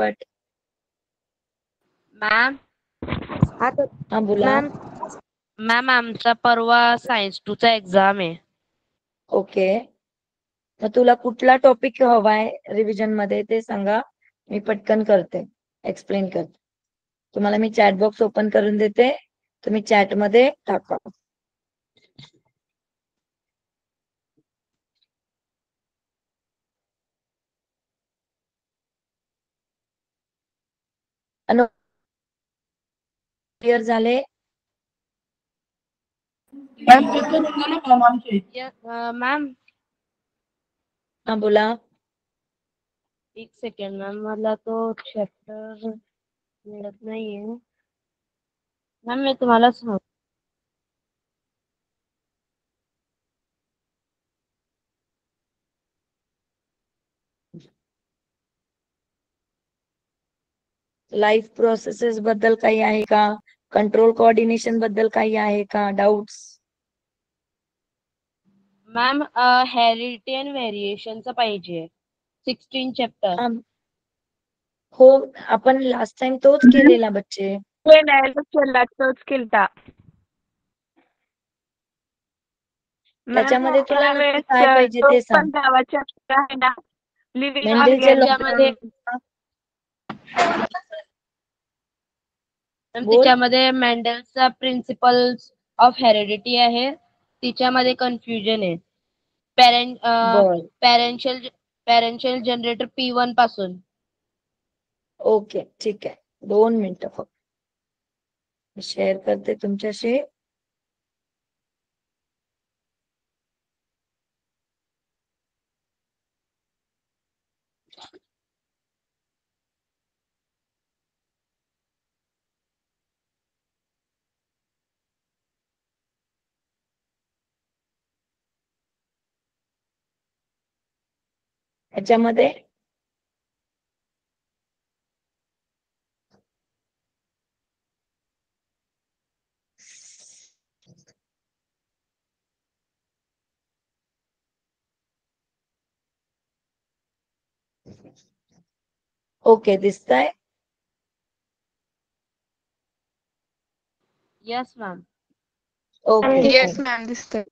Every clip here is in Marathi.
पटापट. मॅम हा बोला. मॅम आमचा परवा सायन्स 2 चा एक्झाम आहे. ओके, मग तुला कुठला टॉपिक हवाय रिव्हिजन मध्ये ते सांगा, मी पटकन करते, एक्सप्लेन करते. तुम्हाला मी चॅट बॉक्स ओपन करून देते, तुम्ही चॅट मध्ये टाका. क्लिअर झाले? मॅम हा बोला. एक सेकंड मॅम, मला तो चॅप्टर मिळत नाहीये. मॅम मी तुम्हाला सांग लाईफ प्रोसेसेस बद्दल काही आहे का? कंट्रोल कोऑर्डिनेशन बद्दल काही आहे का डाऊट्स? मॅम हेरिडिटी अँड व्हेरिएशनचा पाहिजे 16 चॅप्टर. हो, आपण लास्ट टाइम तोच केलेला बच्चे. तोच केलता. त्याच्यामध्ये तुला नक्की काय पाहिजे तो ते पण सांग. गावाच्या आहे ना, लिव्हिंग मेंडेलचे ऑर्गॅनिझममध्ये बोल. तिच्यामध्ये मेंडलचा प्रिन्सिपल्स ऑफ हेरिडिटी आहे, तिच्यामध्ये कन्फ्युजन आहे. बर, पॅरेंशियल जनरेटर P1 पासून. ओके ठीक आहे, 2 मिनिटं फक्त शेअर करते तुमच्याशी. याच्यामध्ये ओके दिसतंय? Yes ma'am. Okay yes ma'am, दिसतंय.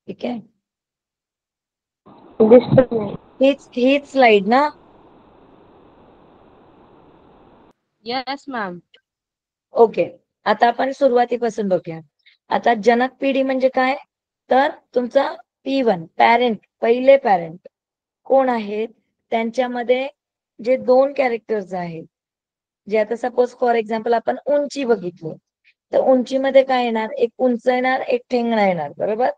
ठीक आहे. दिसत नाही. हीच स्लाइड ना? Yes ma'am. ओके, आता आपण सुरुवातीपासून बघूया. आता जनक पिढी म्हणजे काय? तर तुमचा P1 पॅरेंट, पहिले पॅरेंट कोण आहेत? त्यांच्यामध्ये जे 2 कॅरेक्टर्स आहेत, जे आता सपोज फॉर एक्झाम्पल आपण उंची बघितली, तर उंचीमध्ये काय येणार? एक उंच येणार, एक ठेंगणा येणार, बरोबर?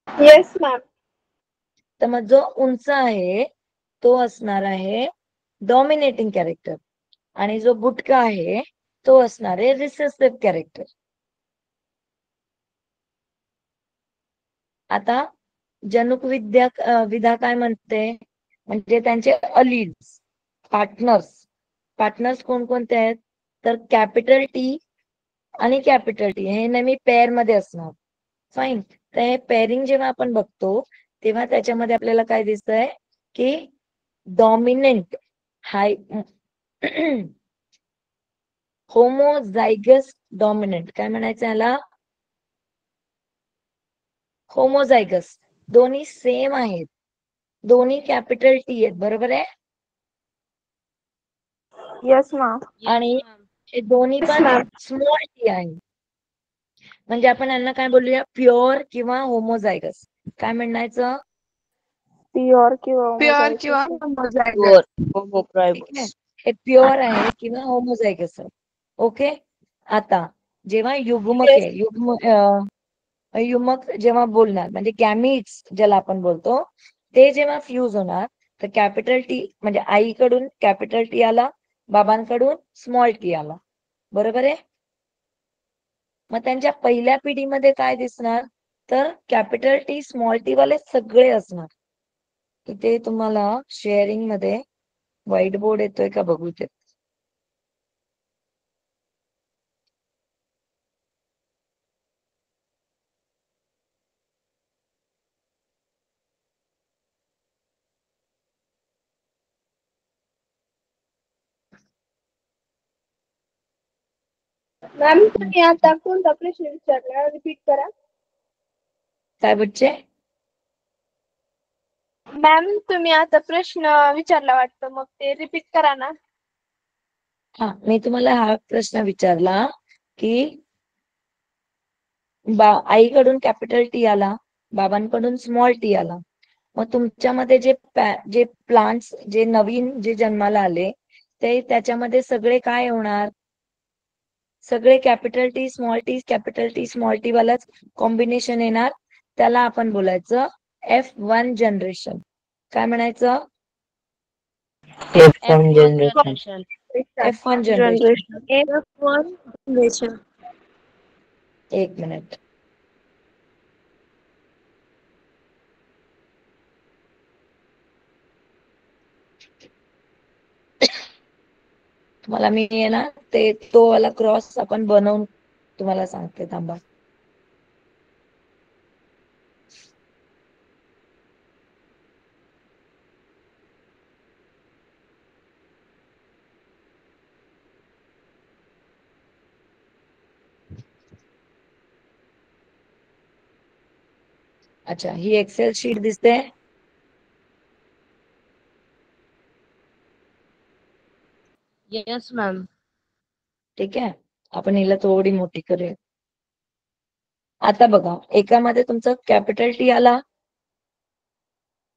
Yes ma'am. तर मग जो उंच आहे तो असणार आहे डॉमिनेटिंग कॅरेक्टर, आणि जो बुटका आहे तो असणार आहे रिसेसिव्ह कॅरेक्टर. आता जनुक विधा काय म्हणते? म्हणजे त्यांचे अलीड्स, पार्टनर्स कोणकोणते आहेत? तर कॅपिटल T आणि कॅपिटल T हे नेहमी पेअर मध्ये असणार. फाईन. तर हे पेअरिंग जेव्हा आपण बघतो तेव्हा त्याच्यामध्ये आपल्याला काय दिसतंय की डॉमिनंट हाय होमोझायगस डॉमिनंट, काय म्हणायचं याला? होमोझायगस, दोन्ही सेम आहेत, दोन्ही कॅपिटल T आहेत, बरोबर आहे? Yes ma'am. आणि हे दोन्ही पण स्मॉल t आहे. म्हणजे आपण यांना काय बोलूया? प्युअर किंवा होमोझायगस. काय म्हणायचं? प्युअर किंवा प्युअर किंवा ठीक आहे, हे प्युअर आहे किंवा होमोझायगस आहे. ओके. आता जेव्हा युग्मक जेव्हा बोलणार, म्हणजे गॅमीट्स ज्याला आपण बोलतो, ते जेव्हा फ्यूज होणार तर कॅपिटल T म्हणजे आईकडून कॅपिटल T आला, बाबांकडून स्मॉल t आला, बरोबर आहे? मग त्यांच्या पहिल्या पिढीमध्ये काय दिसणार? तर कॅपिटल T स्मॉल t वाले सगळे असणार. इथे तुम्हाला शेअरिंग मध्ये व्हाईट बोर्ड येतोय का बघू ते. मॅम तुम्ही आता कोणता प्रश्न विचारला रिपीट करा. काय बच्चे? मॅम तुम्ही आता प्रश्न विचारला वाटतं, मग ते रिपीट करा ना. हा, मी तुम्हाला हा प्रश्न विचारला की आईकडून कॅपिटल टी आला, बाबांकडून स्मॉल टी आला. मग तुमच्यामध्ये जे प्लांट्स जे नवीन जे जन्माला आले ते त्याच्यामध्ये सगळे काय होणार? सगळे कॅपिटल टी स्मॉल टी वालाच कॉम्बिनेशन येणार. त्याला आपण बोलायचं F1 जनरेशन. काय म्हणायचं? F1 generation. F1 generation. F1 generation. एक मिनिट. तुम्हाला मी आहे ना ते तो वाला क्रॉस आपण बनवून तुम्हाला सांगते, थांबा. अच्छा, ही एक्सेल शीट दिसते. Yes, ma'am. ठीक आहे, आपण हिला थोडी मोठी करूया. आता बघा, एकामध्ये तुमचं कॅपिटल टी आला,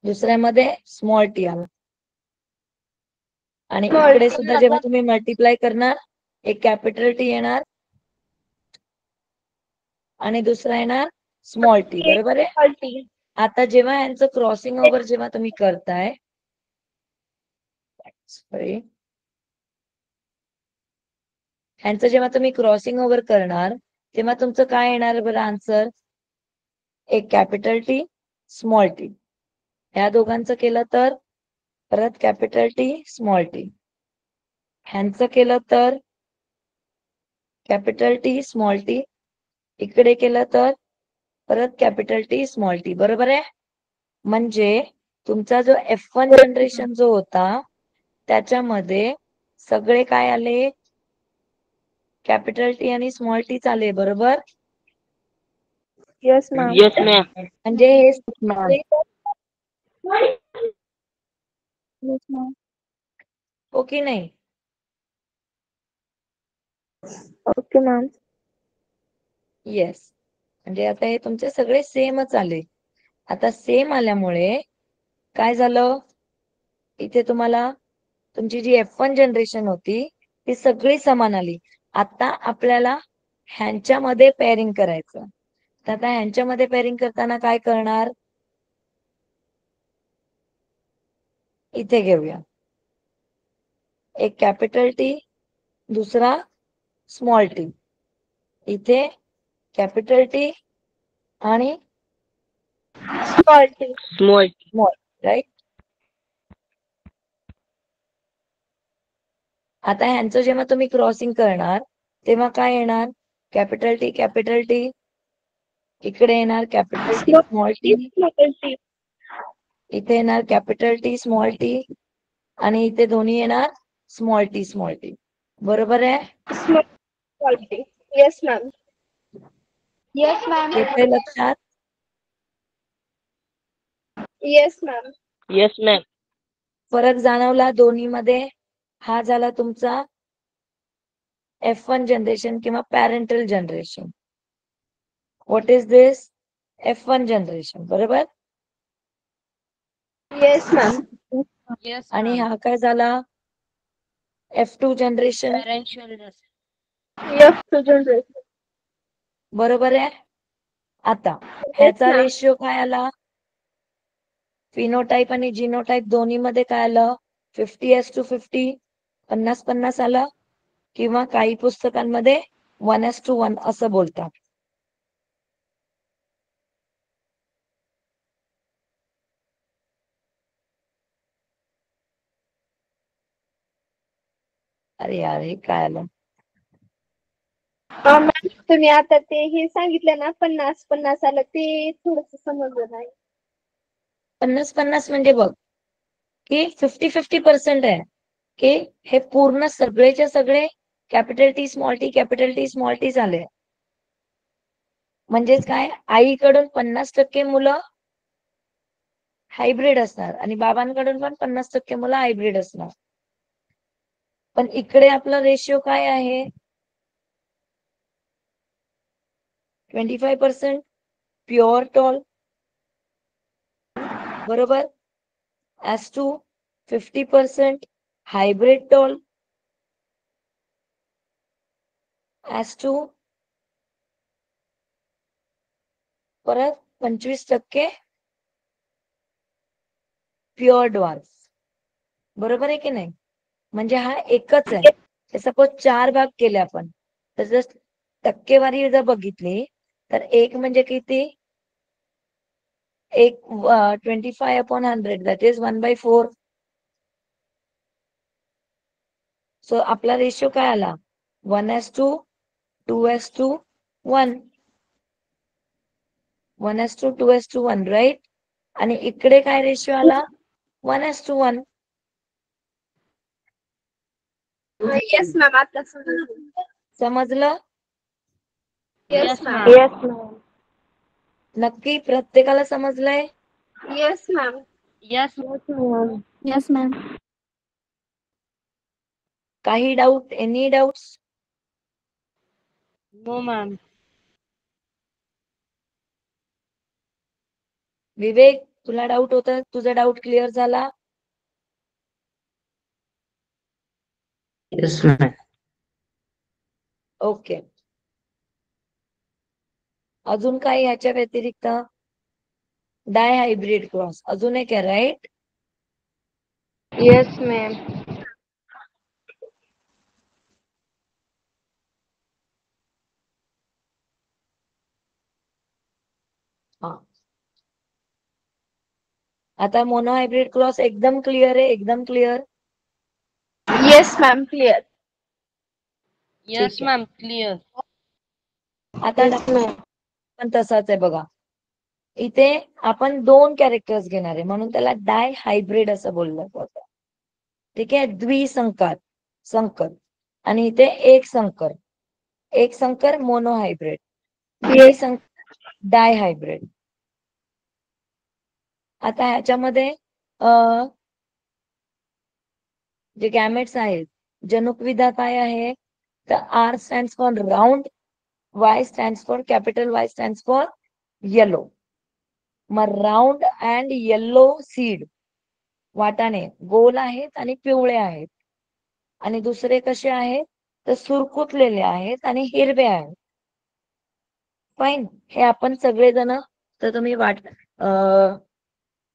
दुसऱ्यामध्ये स्मॉल टी आला. आणि इकडे सुद्धा जेव्हा तुम्ही मल्टिप्लाय करणार, एक कॅपिटल टी येणार आणि दुसरा येणार स्मॉल टी. बरोबर आहे? आता जेव्हा यांचं क्रॉसिंग ओव्हर जेव्हा तुम्ही करताय, सॉरी, ह्यांचं जेव्हा तुम्ही क्रॉसिंग ओव्हर करणार तेव्हा तुमचं काय येणार बरं आन्सर? एक कॅपिटल टी, स्मॉल टी. ह्या दोघांचं केलं तर परत कॅपिटल टी, स्मॉल टी. ह्यांचं केलं तर कॅपिटल टी, स्मॉल टी. इकडे केलं तर परत कॅपिटल टी, स्मॉल टी. बरोबर आहे? म्हणजे तुमचा जो F1 जनरेशन जो होता त्याच्यामध्ये सगळे काय आले? कॅपिटल टी आणि स्मॉल टी आले. बरोबर? Yes ma'am. Yes, ma'am. म्हणजे हे येस मॅम. हो की नाही? Okay ma'am. येस. म्हणजे आता हे तुमचे सगळे सेमच आले. आता सेम आल्यामुळे काय झालं? इथे तुम्हाला तुमची जी F1 जनरेशन होती ती सगळी समान आली. आता आपल्याला ह्यांच्यामध्ये पेअरिंग करायचं. तर आता ह्यांच्यामध्ये पेअरिंग करताना काय करणार? इथे घेऊया. एक कॅपिटल टी, दुसरा स्मॉल टी. इथे कॅपिटल टी आणि small t. Small. Small, right? आता ह्यांचं जेव्हा तुम्ही क्रॉसिंग करणार तेव्हा काय येणार? Capital T. इकडे येणार capital T, small t. Small t. इथे येणार कॅपिटल टी, स्मॉल टी. आणि इथे दोन्ही येणार स्मॉल टी. बरोबर आहे? Small T. Yes ma'am. Yes ma'am. येते लक्षात? Yes ma'am. Yes, ma'am. फरक जाणवला दोन्ही मध्ये? हा झाला तुमचा F1 जनरेशन किंवा parental generation. What is this? F1 generation. बरोबर? Yes ma'am. Yes, आणि ma'am. हा काय झाला? F2 generation. Parental. Yes two generation. बरोबर आहे? आता येस ह्याचा मॅम. रेशिओ काय आला? फिनोटाईप आणि जिनोटाईप दोन्ही मध्ये काय आलं? 50:50. 50-50 आलं. किंवा काही पुस्तकांमध्ये 1:1 असं बोलतात. अरे यार, हे काय आलं? मॅम तुम्ही आता ते हे सांगितलं ना 50-50 आलं, ते थोडस समजलं नाही. 50-50 म्हणजे बघ की 50-50% आहे की हे पूर्ण सगळेच्या सगळे कॅपिटल टी स्मॉल टी झाले. म्हणजेच काय, आईकडून 50% मुलं हायब्रिड असणार आणि बाबांकडून पण 50% मुलं हायब्रिड असणार. पण इकडे आपला रेशिओ काय आहे, 25% प्युअर टॉल बरोबर, as to 50% hybrid tall as to परत 25% प्युअर ड्वार्फ. बरोबर आहे की नाही? म्हणजे हा एकच आहे. सपोज 4 भाग केले आपण, तर जर टक्केवारी जर बघितली तर एक म्हणजे किती, एक 25/100 दॅट इज 1/4. सो आपला रेशिओ काय आला, 1:2, 2:1, 1:2, 2:1, राईट. आणि इकडे काय रेशिओ आला, 1:1. येस मॅम, आता समजलं. समजलं? Yes ma'am. Yes, नक्की प्रत्येकाला समजलंय? Yes ma'am. Yes, Yes, ma'am. काही doubt, any doubts? no, ma'am. Vivek, तुला डाऊट होता, तुझा डाऊट क्लिअर झाला? Yes, ma'am. ओके. अजून काय ह्याच्या व्यतिरिक्त? डाय हायब्रिड क्रॉस अजून एक आहे, राईट? Yes, ma'am. हा. आता मोनो हायब्रिड क्रॉस एकदम क्लिअर आहे, एकदम clear. Yes ma'am, clear. Yes, ठीक आहे. ma'am. Clear. आता पण तसाच आहे बघा. इथे आपण 2 कॅरेक्टर्स घेणार आहे, म्हणून त्याला डाय हायब्रिड असं बोललं जातं. ठीक आहे, द्विसंकर, संकर. आणि इथे एक संकर मोनो हायब्रिड, द्विसंकर डाय हायब्रिड. आता ह्याच्यामध्ये जे गॅमेट्स आहेत, जनुकविधा काय आहे, तर R stands for round, Y stands for capital Y stands for yellow. मग राऊंड अँड येल्लो सीड, वाटाणे गोल आहेत आणि पिवळे आहेत, आणि दुसरे कसे आहेत, तर सुरकुतलेले आहेत आणि हिरवे आहेत. फाईन. हे आपण सगळेजण, तर तुम्ही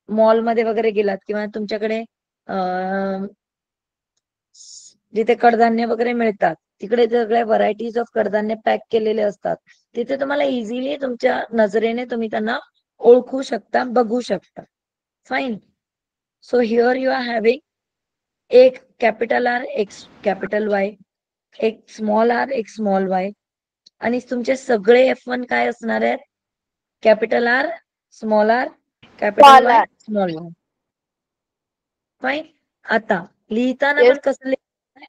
मॉल मध्ये वगैरे गेलात किंवा तुमच्याकडे जिथे कडधान्य वगैरे मिळतात, तिकडे सगळ्या व्हरायटीज ऑफ कडधान्य पॅक केलेले असतात. तिथे तुम्हाला इझिली तुमच्या नजरेने तुम्ही त्यांना ओळखू शकता, बघू शकता. Fine. So here you are having एक कॅपिटल R, एक कॅपिटल Y, एक स्मॉल r, एक स्मॉल y, आणि तुमचे सगळे F1 काय असणार आहेत, capital R, small r, capital Y, small y. Fine. आता लिहिताना पण कसं लिहायचं,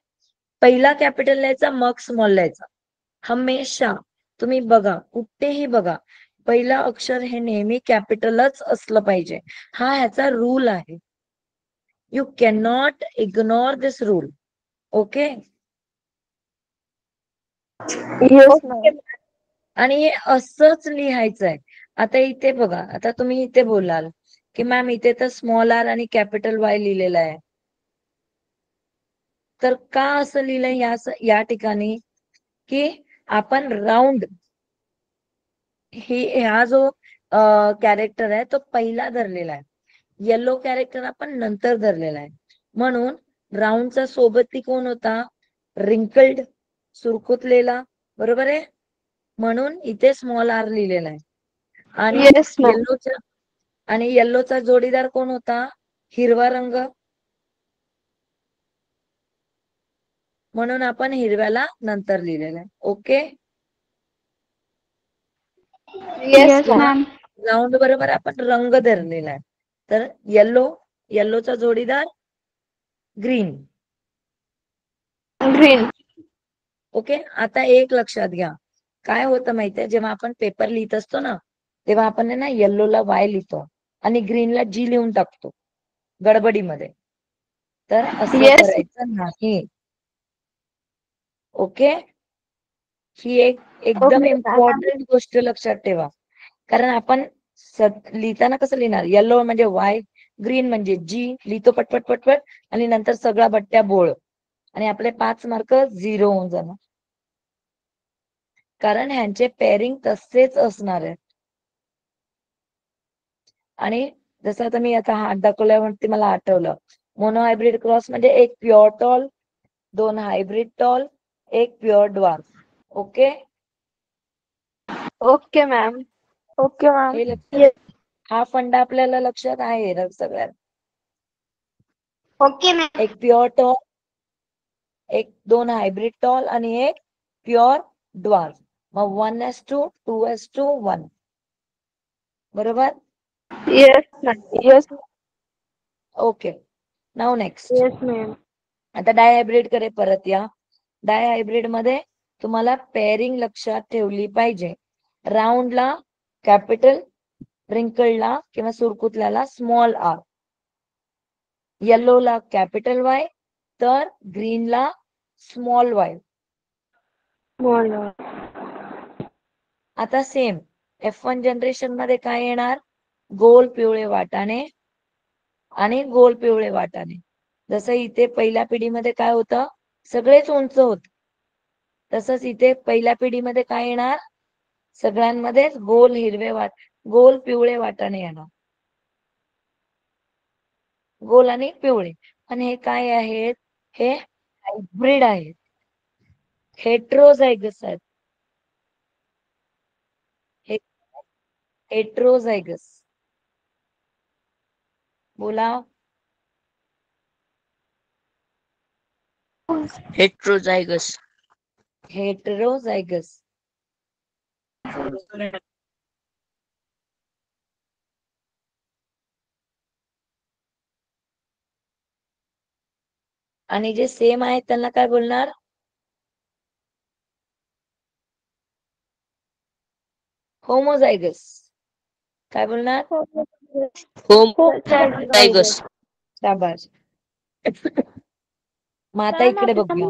पहिला कॅपिटल लिहायचा, मग स्मॉल लिहायचा. हमेशा तुम्ही बघा, कुठेही बघा, पहिला अक्षर हे नेहमी कॅपिटलच असलं पाहिजे. हा ह्याचा रूल आहे. You can not ignore this rule. Okay. आणि हे असंच लिहायचं आहे. आता इथे बघा, आता तुम्ही इथे बोलाल की मॅम इथे तर स्मॉल r आणि कॅपिटल Y लिहिलेलं आहे, तर का असं लिहिलंय या ठिकाणी, की आपण राऊंड हा जो कॅरेक्टर आहे तो पहिला धरलेला आहे, येलो कॅरेक्टर आपण नंतर धरलेला आहे. म्हणून राऊंडचा सोबती कोण होता, रिंकल्ड, सुरकुतलेला. बरोबर आहे. म्हणून इथे स्मॉल r लिहिलेला आहे. आणि येल्लोचा जोडीदार कोण होता, हिरवा रंग. म्हणून आपण हिरव्याला नंतर लिहिलेलं आहे. ओके. Yes, ma'am. राऊंड बरोबर आपण रंग धरलेला आहे. तर येल्लोचा जोडीदार ग्रीन. ओके. आता एक लक्षात घ्या, काय होतं माहितीये, जेव्हा आपण पेपर लिहित असतो ना, तेव्हा आपण आहे ना येल्लोला वाय लिहितो आणि ग्रीनला जी लिहून टाकतो गडबडीमध्ये. तर असं Yes. करायचं नाही. ओके. ही एक एकदम Okay, ma'am. इम्पॉर्टंट गोष्ट लक्षात ठेवा. कारण आपण लिहिताना कसं लिहिणार, येलो म्हणजे वाय, ग्रीन म्हणजे जी, लिहितो पटपट पटपट आणि नंतर सगळा बट्ट्या बोळ आणि आपले 5 मार्क 0 होऊन जाणार. कारण ह्यांचे पेअरिंग तसेच असणार आहे. आणि जसं आता मी आता हात दाखवल्यावरती मला आठवलं, मोनो हायब्रिड क्रॉस म्हणजे एक प्युअर टॉल, 2 हायब्रिड टॉल, एक pure dwarf. Okay. Okay, ma'am. Okay, ma'am. हे लक्षात, Yes. हा फंडा आपल्याला लक्षात आहे ना सगळ्यात. Okay, ma'am. एक प्युअर टॉल, एक 2 हायब्रिड टॉल आणि एक प्युअर ड्वार्फ. मग 1:2:1. बरोबर. Yes, ma'am. Yes. ओके. नाव नेक्स्ट. Yes, ma'am. आता डायहायब्रिड कडे परत या. डायहायब्रिड मध्ये तुम्हाला पेअरिंग लक्षात ठेवली पाहिजे. राऊंडला कॅपिटल, रिंकलला किंवा सुरकुतल्याला स्मॉल आर, येल्लोला कॅपिटल वाय, तर ग्रीनला स्मॉल वाय. Small. आता सेम F1 जनरेशन मध्ये काय येणार, गोल पिवळे वाटाणे आणि गोल पिवळे वाटाणे. जसं इथे पहिल्या पिढीमध्ये काय होतं, सगळेच उंच होत, तसंच इथे पहिल्या पिढीमध्ये काय येणार, सगळ्यांमध्येच गोल हिरवे गोल पिवळे वाटाणे येणार. गोल आणि पिवळे. पण हे काय आहेत, हे हायब्रिड आहेत, हेट्रोझायगस आहेत. हे हेट्रोझायगस बोला. हेट्रोझायगस. हेट्रोझायगस. आणि जे सेम आहेत त्यांना काय बोलणार, होमोझायगस. काय बोलणार, होमोझायगस. शाबास. मग आता मॅम इकडे बघूया.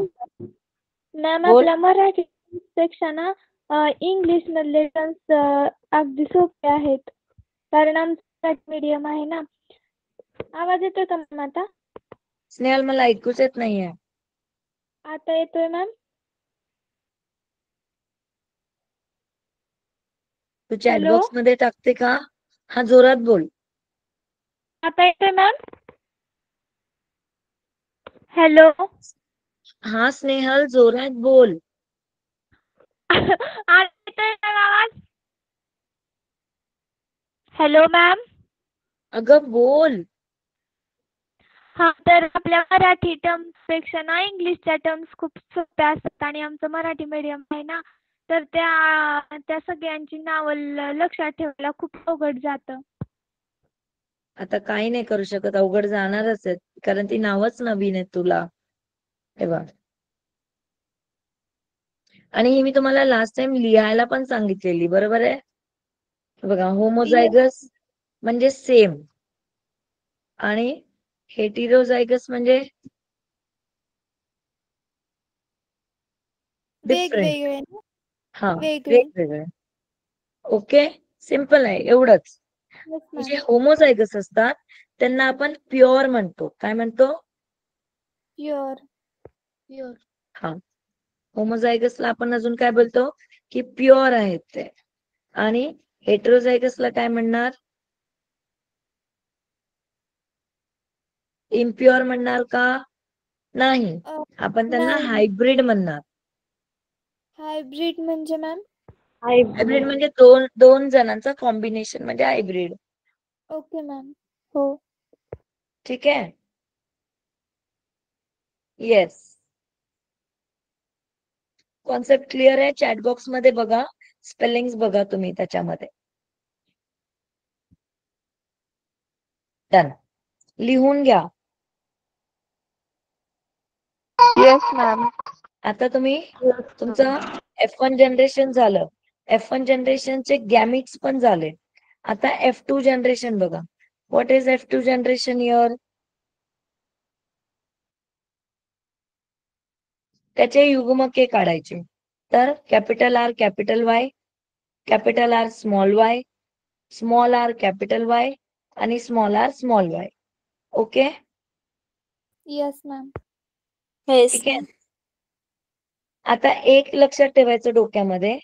मॅम बोल. आपल्या मराठी पेक्षा ना इंग्लिश मधले टर्म्स अगदी सोपे आहेत, कारण आमचं मराठी मीडियम आहे ना. आवाज येतोय का मॅम आता? स्नेहल मला ऐकूच येत नाहीये. आता येतोय मॅम? तू चॅट हॅलो, बॉक्स मध्ये टाकते का? हा जोरात बोल. आता येतोय मॅम? हॅलो. हा स्नेहल जोरात बोल. आता येतोय मॅम आवाज? Hello ma'am. अगं बोल. हा, तर आपल्या मराठी टर्म्स पेक्षा ना इंग्लिशच्या टर्म्स खूप सोप्या असतात आणि आमचं मराठी मीडियम आहे ना, तर त्या सगळ्यांची नावं लक्षात ठेवायला खूप अवघड जातं. आता काही नाही करू शकत, अवघड जाणारच आहेत, कारण ती नावच नवीन आहेत तुला. हे बघ, आणि ही मी तुम्हाला लास्ट टाइम लिहायला पण सांगितलेली, बरोबर आहे. हे बघा, होमोझायगस म्हणजे सेम आणि हेटेरोझायगस म्हणजे डिफरंट. वेगवेगळे ना? हा, वेगळे. वेगवेगळे. ओके, सिंपल आहे एवढंच. येस जे मॅम. होमोझायगस असतात त्यांना आपण प्युअर म्हणतो. काय म्हणतो? प्युअर. हा, होमोझायगसला आपण अजून काय बोलतो, की प्युअर आहेत ते. आणि हेटेरोझायगसला काय म्हणणार, इम्प्युअर म्हणणार का? नाही, आपण त्यांना नाही. हायब्रिड म्हणणार. हायब्रिड म्हणजे मॅम? हायब्रिड म्हणजे दोन दोन जणांचा कॉम्बिनेशन म्हणजे हायब्रिड. Okay ma'am. हो. ठीक आहे. येस, कॉन्सेप्ट क्लिअर आहे. चॅट बॉक्स मध्ये बघा, स्पेलिंग्स बघा तुम्ही त्याच्यामध्ये. डन, लिहून घ्या. Yes, ma'am. आता तुम्ही तुमचं F1 जनरेशन झालं. F1 जनरेशनचे गॅमिट्स पण झाले. आता F2 जनरेशन बघा. What is F2 generation year? त्याचे युग्मके काढायचे. तर capital R capital Y, capital R small Y, small R capital Y आणि small R small Y. Okay, yes ma'am. ठीक आहे. आता एक लक्षात ठेवायचं डोक्यामध्ये,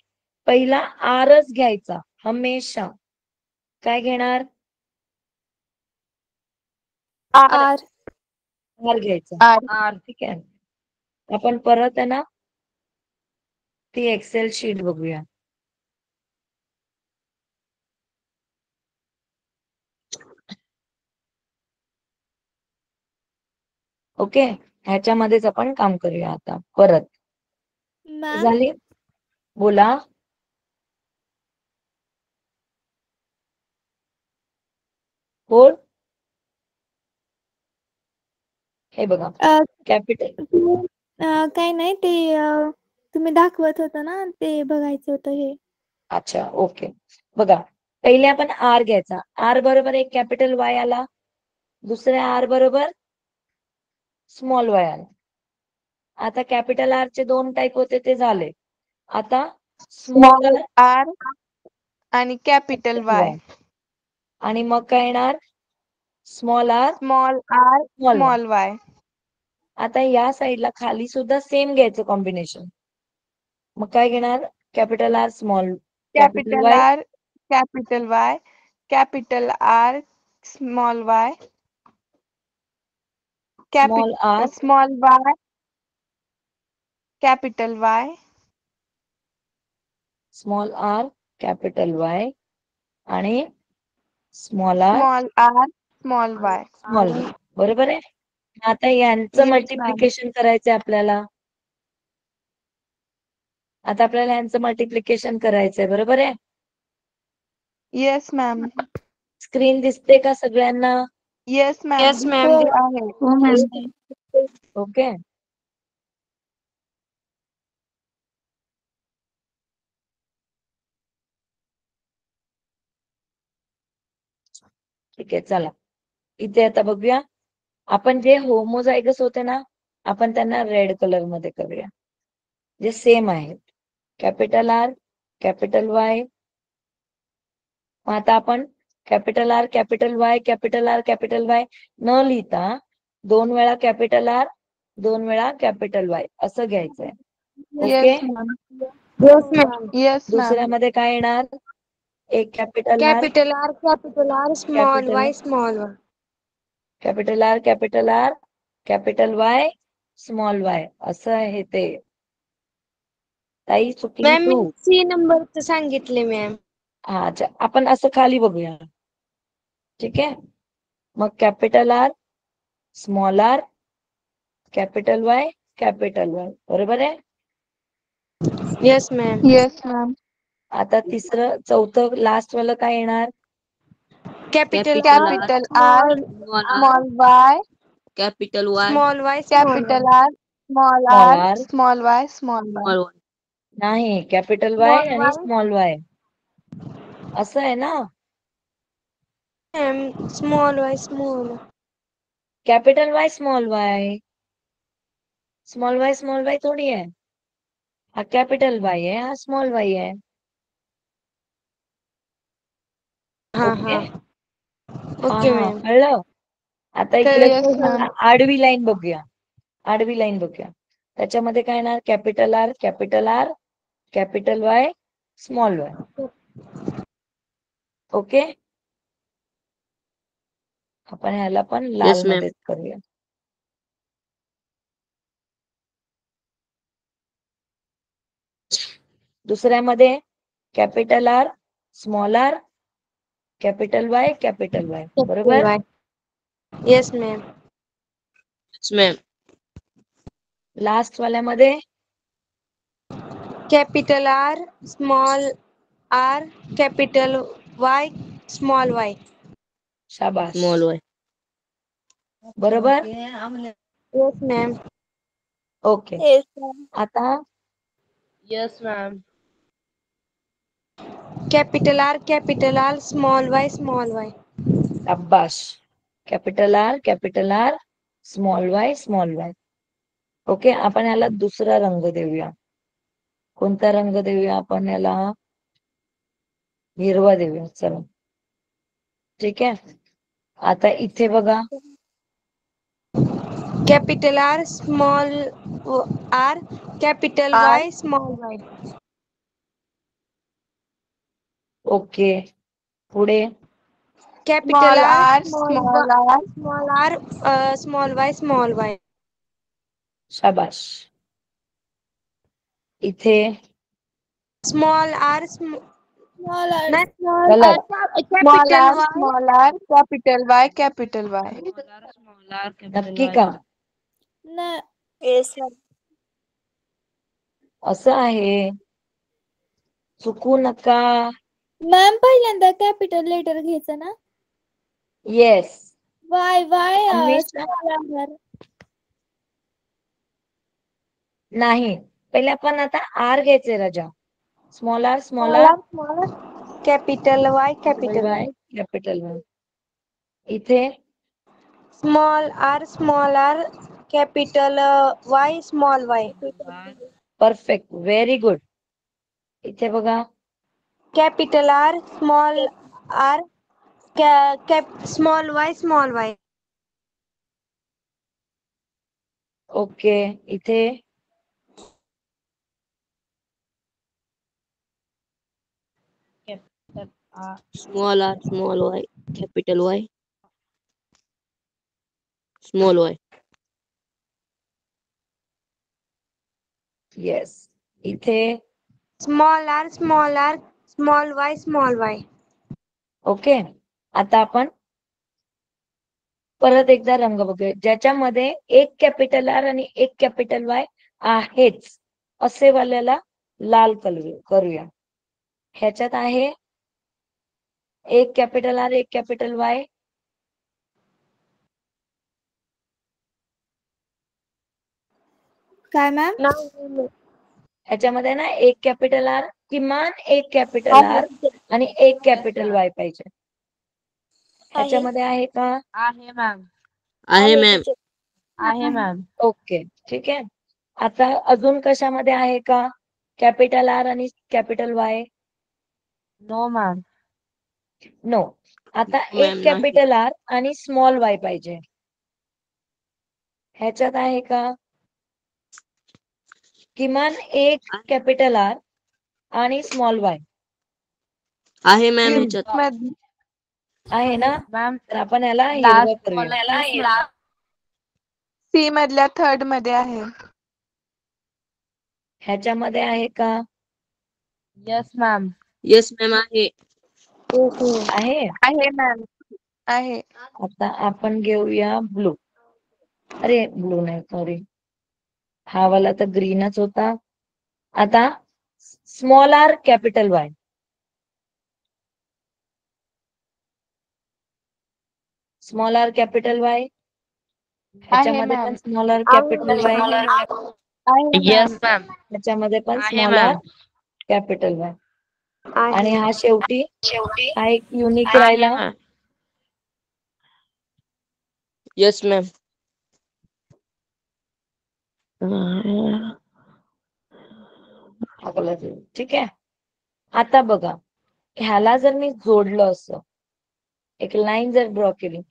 पहिला आरच घ्यायचा हमेशा. काय घेणार? आर. आर घ्यायचा. आर. ठीक आहे. आपण परत आहे ना ती एक्सेल शीट बघूया. ओके, ह्याच्यामध्येच आपण काम करूया आता परत. मॅम झाली? बोला. बोल. हे बघा, कॅपिटल काय नाही ते तुम्ही दाखवत होता ना ते बघायचं होतं हे. अच्छा, ओके. बघा, पहिले आपण आर घ्यायचा. आर बरोबर एक कॅपिटल वाय आला, दुसऱ्या आर बरोबर स्मॉल वाय आला. आता कॅपिटल आर चे दोन टाईप होते ते झाले. आता स्मॉल आर आणि कॅपिटल वाय. आणि मग काय येणार? Small R small R small Y. Small y. आता या साईडला खाली सुद्धा सेम घ्यायचं कॉम्बिनेशन. मग काय घेणार? Capital R small capital capital Y, R capital Y, capital R small Y, small R small Y capital Y, small R capital Y आणि small R small R small Y. Small Y. बरोबर आहे. आता यांचं Yes, ma'am. मल्टिप्लिकेशन करायचंय आपल्याला. आता आपल्याला यांचं मल्टिप्लिकेशन करायचंय. बरोबर आहे. Yes ma'am. स्क्रीन दिसते का सगळ्यांना? Yes ma'am. Yes, ma'am. आहे. ओके. ठीक आहे, चला इथे आता बघूया. आपण जे होमोझायगस होते ना, आपण त्यांना रेड कलर मध्ये करूया. जे सेम आहेत. Capital R capital Y. आता आपण capital R capital Y capital R capital Y न लिहिता 2 वेळा कॅपिटल आर 2 वेळा कॅपिटल वाय असं घ्यायचंय. Okay. Yes ma'am. Yes, ma'am. Yes ma'am. दुसऱ्यामध्ये काय येणार? एक capital R Capital R, capital R, small Capital y, small y. Capital R capital R capital Y small y असं आहे ते. ताई चुकली मॅम मी तू. C नंबरचं सांगितले मॅम. हा, अच्छा, आपण असं खाली बघूया. ठीक आहे. मग capital R small R capital Y बरोबर आहे. Yes, ma'am. Yes ma'am. आता तिसरं चौथं लास्ट वाला काय येणार? Capital R, capital R small y, capital Y, small y, capital R small small r r small Y small y. small y. नाही, कॅपिटल वाय Small आणि y, स्मॉल वाय असं आहे ना. ma'am. Small y, small y. Capital Y small y थोडी आहे. हा कॅपिटल वाय आहे, हा स्मॉल वाय आहे. हा ओके. हा. Okay, हा, ma'am. कळलं. आता इकडे Yes, ma'am. आडवी लाईन बघूया. आडवी लाईन बघूया. त्याच्यामध्ये काय येणार? Capital R capital Y small Y. Okay. आपण ह्याला पण लाल Yes, ma'am. मध्येच करूया. दुसऱ्यामध्ये capital R small R capital Y Capital बरोबर. Y. Yes, ma'am. Yes, ma'am. Last वाल्यामध्ये Capital R, small r, capital Y, small y. शाबास. Small y. बरोबर. Yes, ma'am. Okay. Yes ma'am. आता Yes, ma'am. Capital R small Y. शाबाश. Capital R small Y. Okay. आपण याला दुसरा रंग देऊया. कोणता रंग देऊया आपण याला? हिरवा देऊया. चला, ठीक आहे. आता इथे बघा, capital R small R capital Y small Y. Okay. पुढे capital R small R small Y. शाबाश. इथे स्मॉल आर स्मॉल आर नाही, गलत. Small R capital Y. Small r, capital नक्की Y. का? ना. Yes ma'am. असं आहे. चुकू नका. मॅम पहिल्यांदा कॅपिटल लेटर घ्यायचं ना. येस. वाय हमेशा नाही. पहिले आपण आता आर घ्यायचे राजा. Small R capital Y capital Y. इथे small R capital Y small Y. Perfect. Very good. इथे बघा, capital R small R small Y. Okay. इथे Small r, small y, capital Y, small y. Yes. इथे small R small Y. Okay. आता आपण परत एकदा रंग बघूया, ज्याच्यामध्ये एक कॅपिटल आर आणि एक कॅपिटल वाय आहेच असे वाल्याला लाल करूया. ह्याच्यात आहे एक कॅपिटल आर, एक कॅपिटल वाय. काय मॅम? ह्याच्यामध्ये ना एक कॅपिटल आर, किमान एक कॅपिटल आर आणि एक कॅपिटल वाय पाहिजे. ह्याच्यामध्ये आहे का? आहे मॅम. आहे मॅम. आहे मॅम. ओके, ठीक आहे. आता अजून कशामध्ये आहे का कॅपिटल आर आणि कॅपिटल वाय? No ma'am. नो. आता मॅम एक नाही. कॅपिटल आर आणि स्मॉल वाय पाहिजे. ह्याच्यात आहे का? किमान एक कॅपिटल आर आणि स्मॉल वाय आहे मॅम ह्याच्यात. आहे ना. मॅम तर आपण याला हिरवा लास्ट करूया. सी मधल्या थर्ड मध्ये आहे. ह्याच्यामध्ये आहे का? Yes ma'am. येस मॅम आहे. आहे. आहे मॅम. आहे. आता आपण घेऊया ब्लू. अरे ब्लू नाही, सॉरी. हा वाला तर ग्रीनच होता. आता small R capital Y. Small R capital Y. ह्याच्यामध्ये पण ma'am. Small R capital Y. Yes ma'am. ह्याच्यामध्ये पण आहे small r ma'am. Capital Y. आणि हा शेवटी हा एक युनिक आहे राहिला. मॅम. Yes ma'am. ठीक आहे. आता बघा, ह्याला जर मी जोडलं असं, एक लाईन जर ड्रॉ केली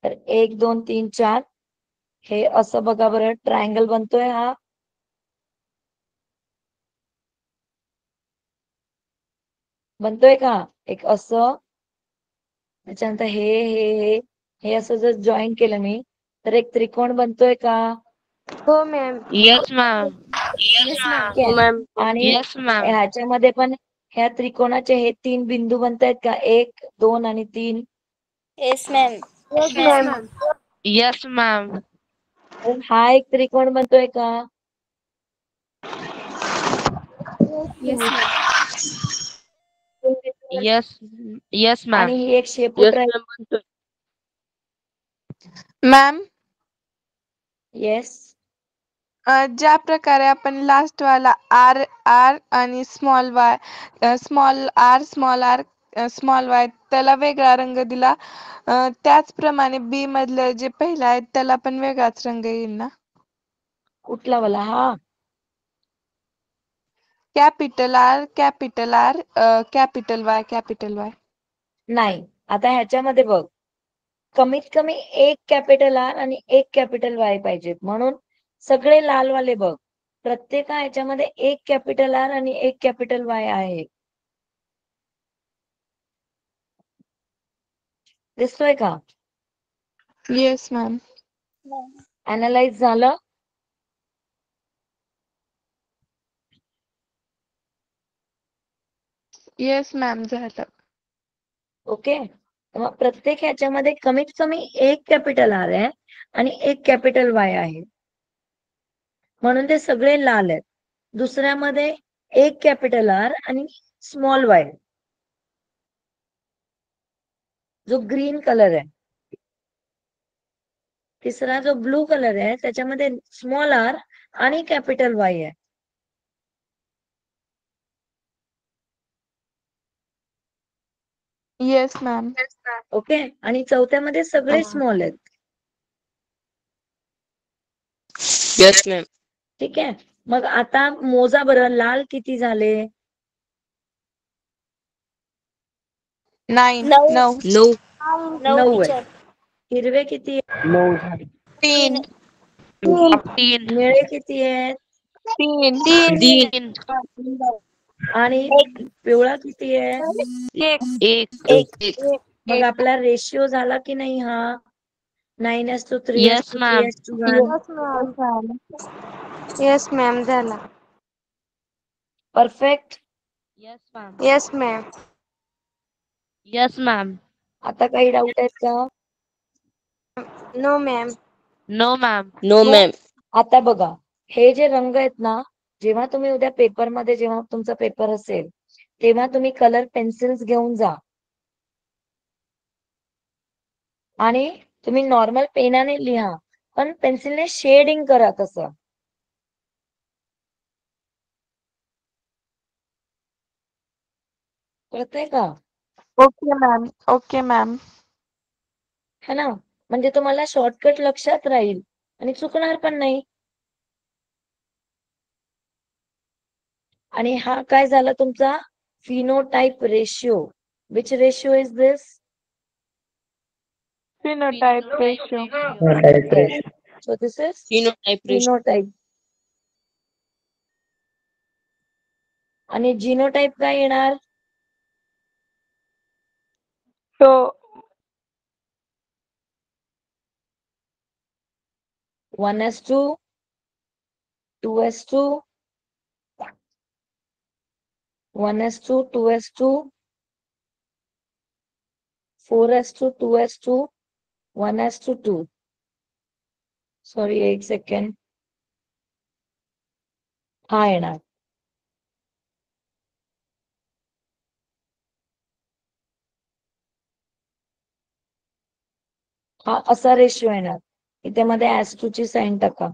तर 1 2 3 4 हे असं बघा बरं, ट्रायंगल बनतोय. हा बनतोय का? एक असं, त्याच्यानंतर हे असं जर जॉईन केलं मी तर एक त्रिकोण बनतोय का? हो मॅम. Yes ma'am. ठीक आहे. हो मॅम. आणि येस मॅम. ह्याच्यामध्ये पण ह्या त्रिकोणाचे हे 3 बिंदू बनतायत का? 1 2 आणि 3. Yes ma'am. Yes ma'am. हा एक त्रिकोण बनतोय का? येस. Yes ma'am. आणि ही एक शेपूट येस राहील. मॅम म्हणतोय. मॅम. येस. ज्या प्रकारे आपण लास्ट वाला आर आर आणि small Y small R small y त्याला वेगळा रंग दिला, त्याचप्रमाणे बी मधलं जे पहिलं आहे त्याला पण वेगळाच रंग येईल ना. कुठला वाला? हा, कॅपिटल आर कॅपिटल वाय. नाही. आता ह्याच्यामध्ये बघ, कमीत कमी एक कॅपिटल आर आणि एक कॅपिटल वाय पाहिजेत, म्हणून सगळे लालवाले बघ, प्रत्येक ह्याच्यामध्ये एक कॅपिटल आर आणि एक कॅपिटल वाय आहे. दिसतोय का? Yes ma'am. अनालाइज झालं? येस मॅम झालं. ओके. मग प्रत्येक ह्याच्यामध्ये कमीत कमी एक कॅपिटल आर आहे आणि एक कॅपिटल वाय आहे, म्हणून ते सगळे लाल आहेत. दुसऱ्यामध्ये एक कॅपिटल आर आणि स्मॉल वाय, जो ग्रीन कलर आहे. तिसरा जो ब्लू कलर आहे त्याच्यामध्ये स्मॉल आर आणि कॅपिटल वाय आहे. Yes ma'am. ओके. आणि चौथ्यामध्ये सगळे स्मॉल आहेत. Yes, ma'am. ठीक आहे. मग आता मोजा बरं, लाल किती झाले? 9. नऊ. 9. 9 आहे. हिरवे किती आहेत? 9 झाले. 3. निळे किती आहेत? 3. आणि पिवळा किती आहे? 1. मग आपला रेशिओ झाला की नाही हा? 9:3 Yes, ma'am. 3:1. येस मॅम झाला. Perfect. Yes, ma'am. Yes ma'am. Yes, ma'am. आता काही डाऊट आहेत का? No ma'am. No, ma'am. No, ma'am. आता बघा, हे जे रंग आहेत ना, जेव्हा तुम्ही उद्या पेपरमध्ये जेव्हा तुमचा पेपर असेल तेव्हा तुम्ही कलर पेन्सिल्स घेऊन जा आणि तुम्ही नॉर्मल पेनाने लिहा, पण पेन्सिलने शेडिंग करा. तसं कळतंय का? Okay ma'am. Okay ma'am. है ना? म्हणजे तुम्हाला शॉर्टकट लक्षात राहील आणि चुकणार पण नाही. आणि हा काय झाला तुमचा phenotype ratio. Which ratio is this? Phenotype ratio. Yes. So this is Phenotype ratio. phenotype. आणि जीनोटाइप काय येणार? तो 1:2, 2:2, 1:2, 2:2, 4:2, 2:2, 1:2. सॉरी, एक सेकंड. हा येणार. हा असा रेशिओ येणार. इथे मध्ये *2 ची साइन टाका.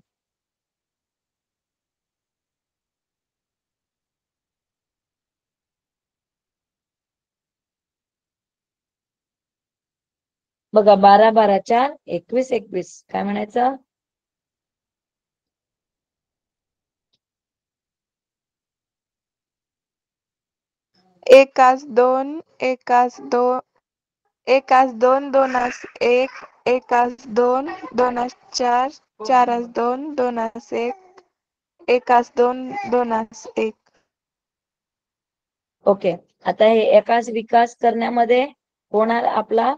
बघा, 12, 12, 4, 21, 21. काय म्हणायचं? एकास 2, एकास 2, एकास 2, दोनास 1, एकास 2, दोनास 4, चारास 2, दोनास 1, एकास 2, दोनास 1. ओके. आता हे एकास विकास करण्यामध्ये होणार आपला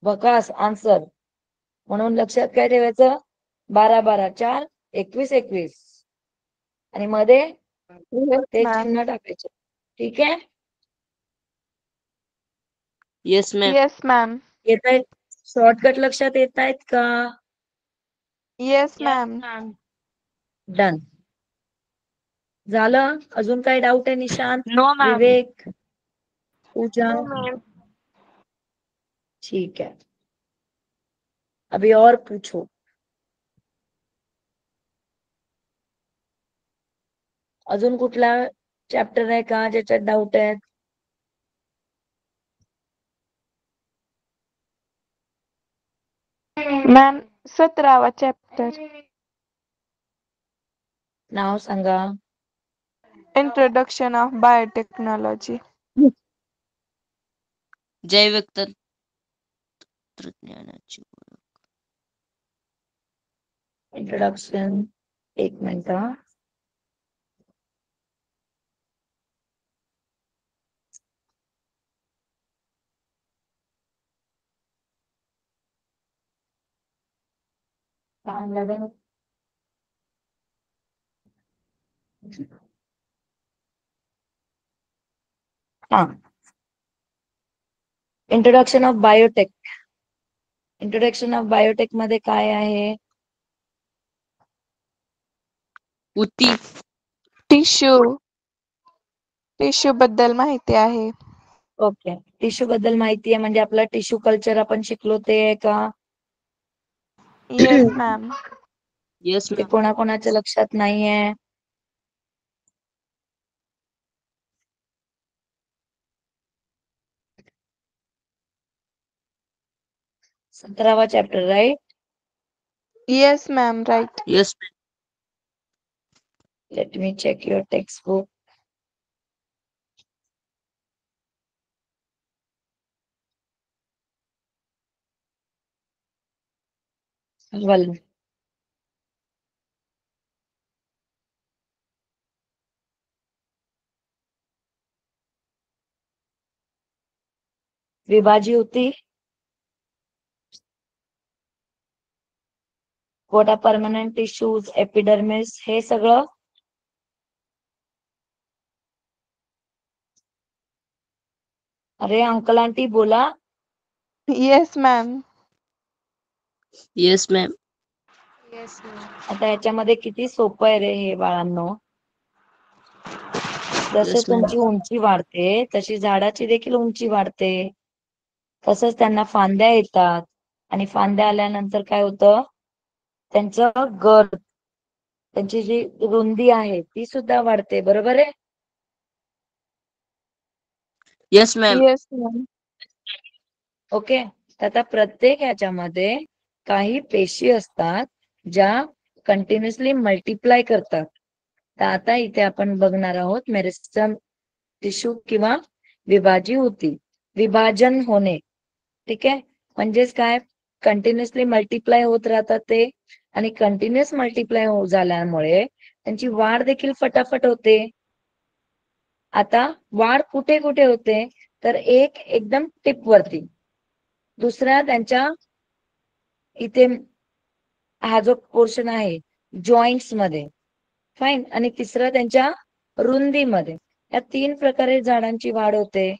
बकास आन्सर. म्हणून लक्षात काय ठेवायचं? 12, 12, 4, 21, 21. आणि मध्ये येस ते मॅम. चिन्ह टाकायचे. ठीक आहे? Yes, ma'am. Yes ma'am. येत आहेत? शॉर्टकट लक्षात येत आहेत का? Yes ma'am. डन. झालं? अजून काय डाऊट आहे Nishant? No, ma'am. Vivek? Pooja? No ma'am. ठीक है, अभी और पूछो. अजून कुठला चॅप्टर आहे का ज्याच्यात डाऊट आहेत? मॅम 17वा चॅप्टर नाव सांगा. Introduction of biotechnology. जैविक तंत्रज्ञानाची इंट्रोडक्शन. एक मिनिट हा. हा, introduction of biotech. Introduction of biotech मध्ये काय आहे? उती टिश्यू बद्दल माहिती आहे. ओके, टिश्यू बद्दल माहिती आहे म्हणजे आपला टिश्यू कल्चर आपण शिकलो ते आहे का? Yes ma'am. येस ते मॅम. कोणाकोणाच्या लक्षात नाहीये? सतरावा chapter right. Yes ma'am right. Yes let me check your textbook. Well, विभाजी होती. कोटा परमनंट टिश्यूज, एपिडर्मिस, हे सगळं अरे अंकल आंटी बोला. Yes ma'am. Yes ma'am. आता याच्यामध्ये किती सोपं आहे रे हे बाळांनो. जसं येस मॅम. तुमची उंची वाढते तशी झाडाची देखील उंची वाढते. तसंच त्यांना फांद्या येतात आणि फांद्या आल्यानंतर काय होतं, त्यांचं गर, त्यांची जी रुंदी आहे ती सुद्धा वाढते. बरोबर आहे? Yes ma'am. Yes ma'am. Okay. आता प्रत्येक ह्याच्यामध्ये काही पेशी असतात ज्या कंटिन्युअसली मल्टिप्लाय करतात. तर आता इथे आपण बघणार आहोत मेरिस्टम टिश्यू किंवा विभाजी होती, विभाजन होणे. ठीक आहे, म्हणजेच काय, कंटिन्युअसली मल्टिप्लाय होत राहतात ते, आणि कंटिन्युअस मल्टिप्लाय झाल्यामुळे त्यांची वाढ देखील फटाफट होते. आता वाढ कुठे कुठे होते, तर एक एकदम टिप वरती, दुसरा त्यांच्या इथे हा जो पोर्शन आहे जॉईंट्स मध्ये, फाईन, आणि तिसरा त्यांच्या रुंदीमध्ये. या 3 प्रकारे झाडांची वाढ होते.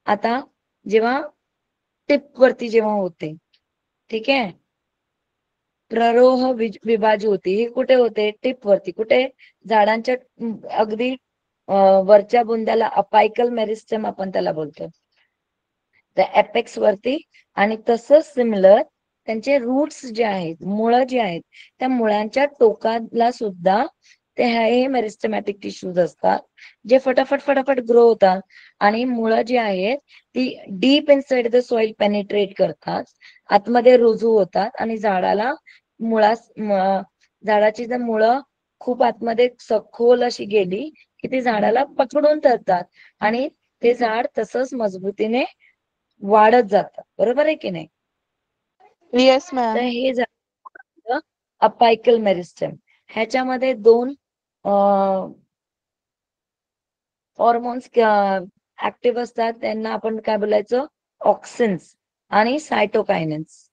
आता जेव्हा टिप वरती जेव्हा होते, ठीक आहे, प्ररोह विभाजी होती, ही कुठे होते, टिप वरती. कुठे, झाडांच्या अगदी वरच्या बुंद्याला अपायकल मेरिस्टम आपण त्याला बोलतो, त्या एपेक्स वरती. आणि तसंच सिमिलर त्यांचे रूट्स जे आहेत, मुळं जी आहेत, त्या मुळांच्या टोकाला सुद्धा ते हे मेरिस्टमॅटिक टिश्यूज असतात जे फटाफट फटाफट ग्रो होतात. आणि मुळं जी आहेत ती deep inside the soil penetrate करतात, आतमध्ये रुजू होतात, आणि झाडाला झाडाची जर मुळं खूप आतमध्ये सखोल अशी गेली की ती झाडाला पकडून धरतात आणि ते झाड तसंच मजबूतीने वाढत जातं. बरोबर आहे की नाही? येस तर मॅम. हे झालं अपायकल मेरिस्टम. ह्याच्यामध्ये 2 हॉर्मोन्स ऍक्टिव्ह असतात, त्यांना आपण काय बोलायचं, ऑक्सिन्स आणि सायटोकायनेन्स.